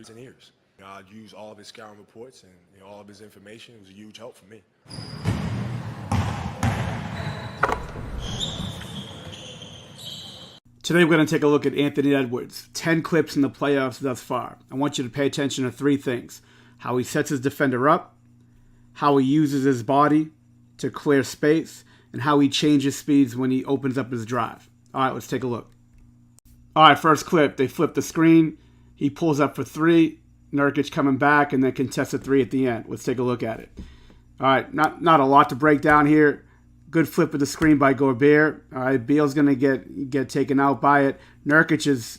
years and years. I'd use all of his scouting reports and all of his information. It was a huge help for me. Today we're going to take a look at Anthony Edwards. 10 clips in the playoffs thus far. I want you to pay attention to three things. How he sets his defender up, how he uses his body to clear space, and how he changes speeds when he opens up his drive. All right, let's take a look. All right, first clip. They flip the screen. He pulls up for three. Nurkic coming back and then contests a three at the end. Let's take a look at it. All right, not a lot to break down here. Good flip of the screen by Gobert. All right, Beal's going to get taken out by it. Nurkic is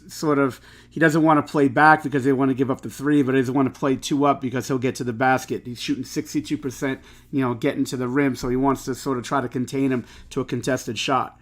he doesn't want to play back because they want to give up the three, but he doesn't want to play two up because he'll get to the basket. He's shooting 62%, getting to the rim, so he wants to sort of try to contain him to a contested shot.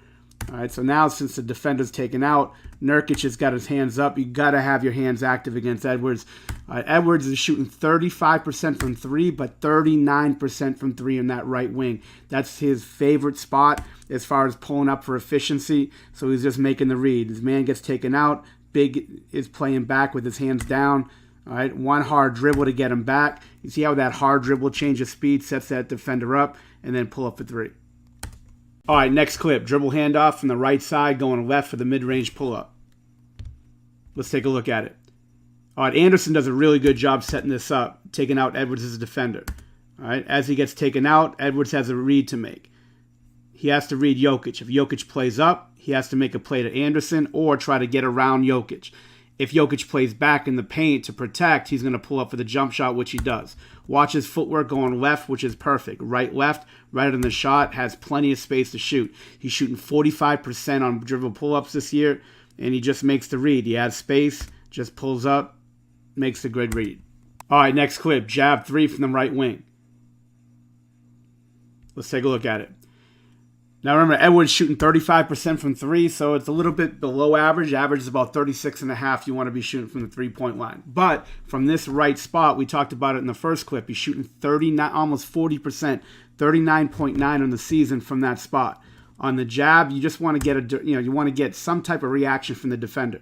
All right, so now since the defender's taken out, Nurkic has got his hands up. You got to have your hands active against Edwards. Edwards is shooting 35% from three, but 39% from three in that right wing. That's his favorite spot as far as pulling up for efficiency. So he's just making the read. His man gets taken out. Big is playing back with his hands down. All right, one hard dribble to get him back. You see how that hard dribble changes speed, sets that defender up, and then pull up for three. All right, next clip. Dribble handoff from the right side, going left for the mid-range pull-up. Let's take a look at it. All right, Anderson does a really good job setting this up, taking out Edwards as a defender. All right, as he gets taken out, Edwards has a read to make. He has to read Jokic. If Jokic plays up, he has to make a play to Anderson or try to get around Jokic. If Jokic plays back in the paint to protect, he's going to pull up for the jump shot, which he does. Watch his footwork going left, which is perfect. Right, left, right on the shot, has plenty of space to shoot. He's shooting 45% on dribble pull-ups this year, and he just makes the read. He has space, just pulls up, makes the good read. All right, next clip. Jab three from the right wing. Let's take a look at it. Now remember, Edwards shooting 35% from three, so it's a little bit below average. Average is about 36.5 you want to be shooting from the three-point line. But from this right spot, we talked about it in the first clip, he's shooting 39, almost 40%, 39.9 on the season from that spot. On the jab, you just want to get you want to get some type of reaction from the defender.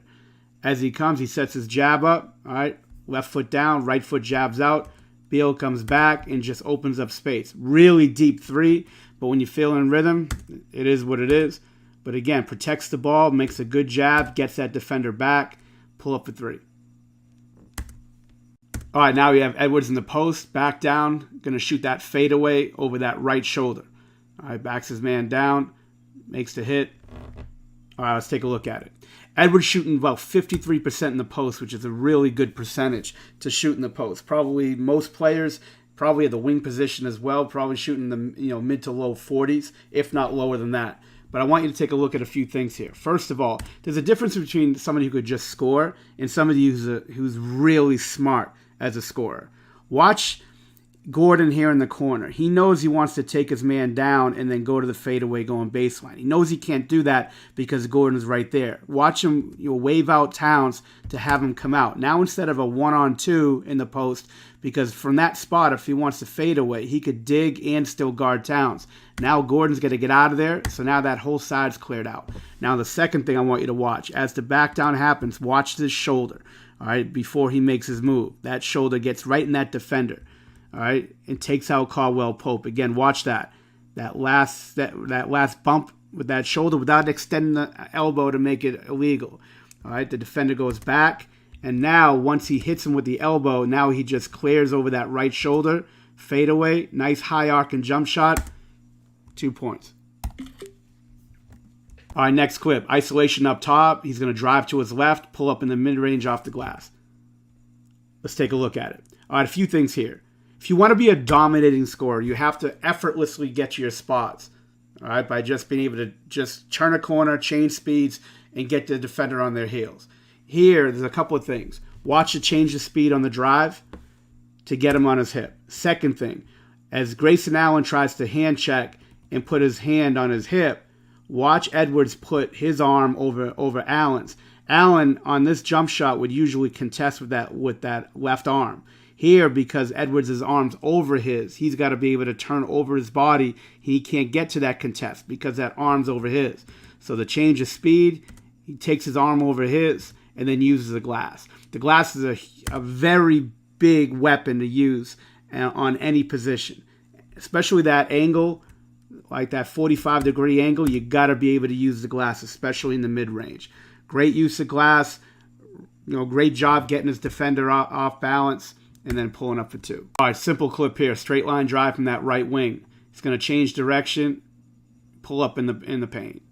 As he comes, he sets his jab up. All right, left foot down, right foot jabs out. Beal comes back and just opens up space. Really deep three. But when you feel in rhythm, it is what it is. But again, protects the ball, makes a good jab, gets that defender back, pull up for three. All right, now we have Edwards in the post, back down, going to shoot that fadeaway over that right shoulder. All right, backs his man down, makes the hit. All right, let's take a look at it. Edwards shooting about 53% in the post, which is a really good percentage to shoot in the post. Probably most players, probably at the wing position as well, probably shooting the mid to low 40s, if not lower than that. But I want you to take a look at a few things here. First of all, there's a difference between somebody who could just score and somebody who's really smart as a scorer. Watch Gordon here in the corner. He knows he wants to take his man down and then go to the fadeaway going baseline. He knows he can't do that because Gordon's right there. Watch him wave out Towns to have him come out. Now instead of a 1-on-2 in the post, because from that spot, if he wants to fade away, he could dig and still guard Towns. Now Gordon's going to get out of there, so now that whole side's cleared out. Now the second thing I want you to watch, as the back down happens, watch this shoulder, all right, before he makes his move. That shoulder gets right in that defender. All right, and takes out Caldwell Pope. Again, watch that. That last bump with that shoulder without extending the elbow to make it illegal. All right, the defender goes back, and now once he hits him with the elbow, now he just clears over that right shoulder, fadeaway, nice high arc and jump shot, 2 points. All right, next clip. Isolation up top. He's going to drive to his left, pull up in the mid-range off the glass. Let's take a look at it. All right, a few things here. If you want to be a dominating scorer, you have to effortlessly get to your spots, all right, by just being able to just turn a corner, change speeds, and get the defender on their heels. Here, there's a couple of things. Watch the change of speed on the drive to get him on his hip. Second thing, as Grayson Allen tries to hand check and put his hand on his hip, watch Edwards put his arm over Allen's. Allen, on this jump shot, would usually contest with that left arm. Here, because Edwards' arm's over he's got to be able to turn over his body. He can't get to that contest because that arm's over his. So the change of speed, he takes his arm over his, and then uses the glass. The glass is a very big weapon to use on any position, especially that angle, like that 45-degree angle. You got to be able to use the glass, especially in the mid-range. Great use of glass. Great job getting his defender off balance and then pulling up for 2. All right, simple clip here. Straight line drive from that right wing. He's going to change direction, pull up in the paint.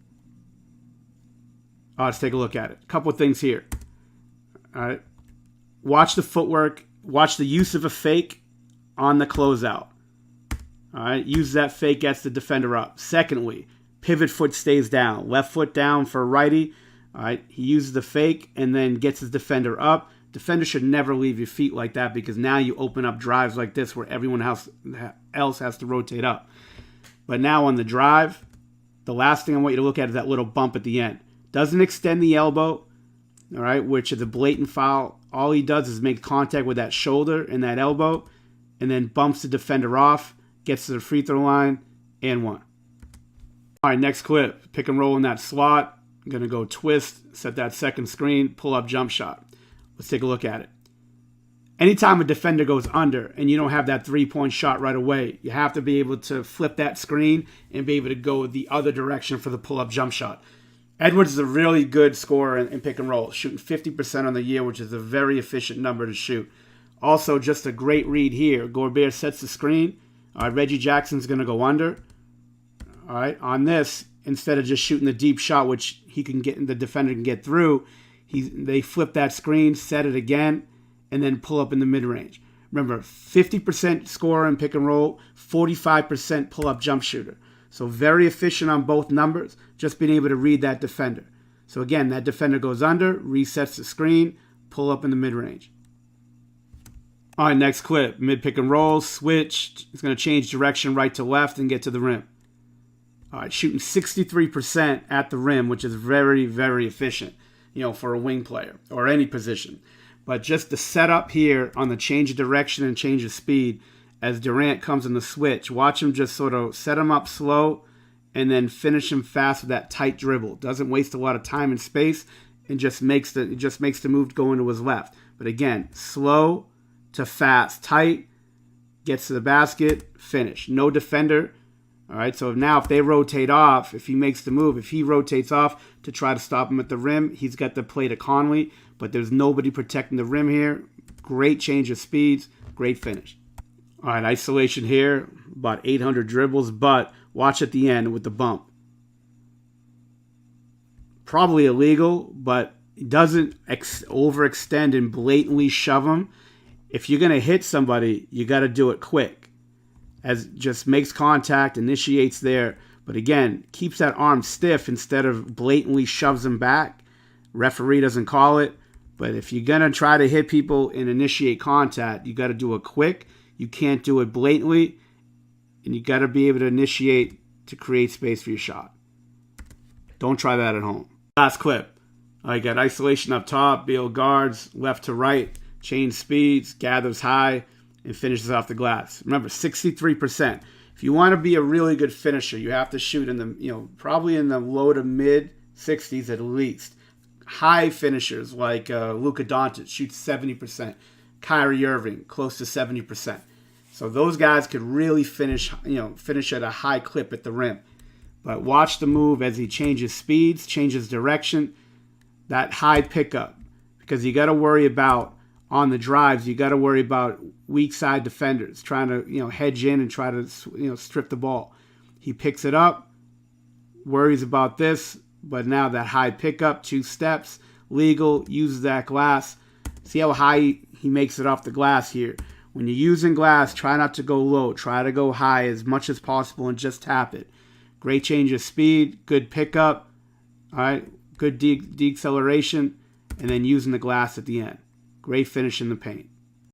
All right, let's take a look at it. A couple of things here. All right, watch the footwork. Watch the use of a fake on the closeout. All right, use that fake, gets the defender up. Secondly, pivot foot stays down. Left foot down for righty. All right, he uses the fake and then gets his defender up. Defender should never leave your feet like that, because now you open up drives like this where everyone else has to rotate up. But now on the drive, the last thing I want you to look at is that little bump at the end. Doesn't extend the elbow, all right, which is a blatant foul. All he does is make contact with that shoulder and that elbow, and then bumps the defender off, gets to the free throw line, and 1. All right, next clip. Pick and roll in that slot. I'm going to go twist, set that second screen, pull up jump shot. Let's take a look at it. Anytime a defender goes under and you don't have that 3-point shot right away, you have to be able to flip that screen and be able to go the other direction for the pull-up jump shot. Edwards is a really good scorer in pick and roll, shooting 50% on the year, which is a very efficient number to shoot. Also, just a great read here. Gobert sets the screen. Reggie Jackson's going to go under. All right, on this, instead of just shooting the deep shot, which he can get, the defender can get through, they flip that screen, set it again, and then pull up in the mid-range. Remember, 50% scorer in pick and roll, 45% pull-up jump shooter. So very efficient on both numbers, just being able to read that defender. So again, that defender goes under, resets the screen, pull up in the mid-range. All right, next clip. Mid pick and roll, switch. It's going to change direction right to left and get to the rim. All right, shooting 63% at the rim, which is very, very efficient, for a wing player or any position. But just the setup here on the change of direction and change of speed as Durant comes in the switch. Watch him just sort of set him up slow and then finish him fast with that tight dribble. Doesn't waste a lot of time and space and just makes the move go into his left. But again, slow to fast, tight, gets to the basket, finish. No defender. All right, so now if they rotate off, if he makes the move, if he rotates off to try to stop him at the rim, he's got the play to Conley, but there's nobody protecting the rim here. Great change of speeds, great finish. All right, isolation here, about 800 dribbles, but watch at the end with the bump. Probably illegal, but it doesn't overextend and blatantly shove him. If you're going to hit somebody, you got to do it quick. As just makes contact, initiates there, but again, keeps that arm stiff instead of blatantly shoves him back. Referee doesn't call it, but if you're going to try to hit people and initiate contact, you got to do it quick. You can't do it blatantly, and you got to be able to initiate to create space for your shot. Don't try that at home. Last clip. I got isolation up top, Beal guards, left to right, change speeds, gathers high, and finishes off the glass. Remember, 63%. If you want to be a really good finisher, you have to shoot in the, probably in the low to mid 60s at least. High finishers like Luka Doncic shoots 70%. Kyrie Irving close to 70%. So those guys could really finish at a high clip at the rim. But watch the move as he changes speeds, changes direction, that high pickup, because you got to worry about on the drives, you got to worry about weak side defenders trying to, hedge in and try to, strip the ball. He picks it up, worries about this, but now that high pickup, 2 steps, legal, uses that glass. See how high he makes it off the glass here. When you're using glass, try not to go low. Try to go high as much as possible and just tap it. Great change of speed, good pickup, all right, good deceleration, and then using the glass at the end. Great finish in the paint.